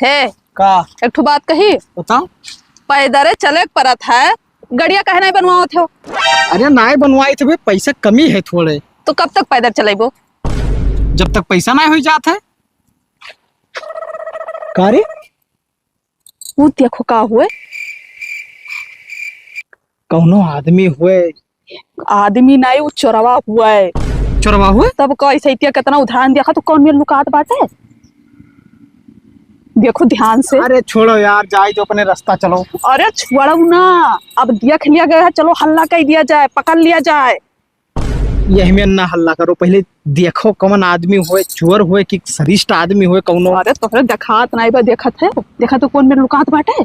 है का एक ठो बात कही। बताओ। पैदरे चले परत है, गड़िया कहे नहीं बनवाओ थे? अरे नाय बनवाई थे, पैसा कमी है थोड़े। तो कब तक पैदल चलेबो? जब तक पैसा ना हो जात है। का रे? वो देखो का हुए, कौनो आदमी हुए। आदमी नहीं वो चोरवा हुआ है। चोरवा हुए तब कैसे कितना उदाहरण देखा तो कौन में लुकात बाटे। देखो ध्यान से। अरे छोड़ो यार, जाए जो अपने रास्ता चलो। अरे छोड़ो ना, अब देख लिया गया है, चलो हल्ला कर दिया जाए, पकड़ लिया जाए। यही में ना हल्ला करो, पहले देखो कौन आदमी हुए, चोर हुए कि सरिष्ठ आदमी हुए कौनो। अरे तो देखात नहीं बा, देखत है, देखा तो कौन में लुकात बाटे।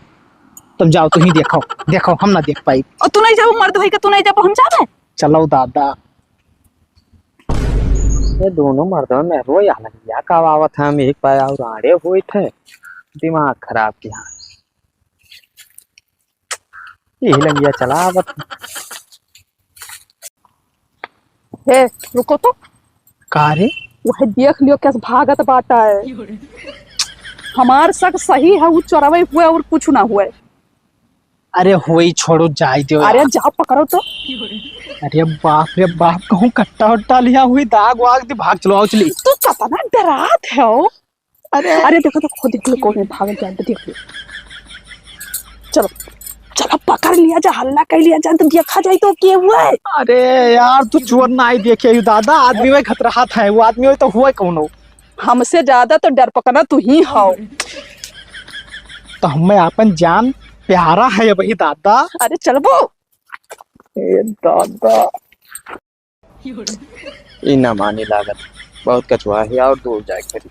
तब जाओ तुम ही देखो। देखो हम ना देख पाई। और तू नहीं जाओ, मर्द भाई का तू नहीं जाओ, हम जावे। चलो दादा। ये दोनों मर्दों में रोई अलगिया का आवत है, हम एक पाया और आड़े हुए थे, दिमाग खराब किया। यही लगिया चला आवत। हे रुको तो, का रे? वह देख लियो कैसे भागत बाटा है। हमार शक सही है, वो चोरवे हुए और कुछ ना हुए। अरे हुई छोड़ो, जाए दो। अरे जाओ पकड़ो तो। अरे बाप रे बाप, कहूँ कट्टा वट्टा लिया हुई, दाग वाग दे, भाग चलो आओ चली। तू कितना डरात है हो। अरे देखो तो खुद देख लो कौन भाग जाए, देख लो। चलो चलो पकड़ लिया जा, हल्ला कर लिया जा, तो देखा जाए तो क्या हुआ है। अरे यार तू चोर ना आई देखे ही दादा, आदमी में खतरा था, वो आदमी तो हुआ कौन। हमसे ज्यादा तो डर पकड़ना तू ही हो। तो हमें अपन जान प्यारा है वही दादा। अरे चल वो दादा इना मानी लागत बहुत कछुआ है और दूर जाए करी।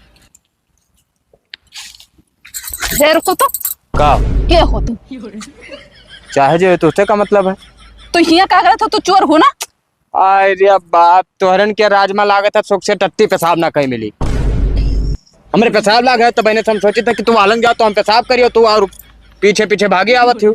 रुको तो, का क्या हो तुम? चाहे जो तुझसे का मतलब है? तो यहाँ क्या करे था, तू चोर हो ना। अरे बात तोहरन के राजमा लागत है, सुख से टट्टी पेशाब ना कहीं मिली। हमरे पेशाब लाग है तो मैंने हम सोचे थे कि तू आलन जाओ तो हम पेशाब करियो, तू और पीछे पीछे भागी आवत हो।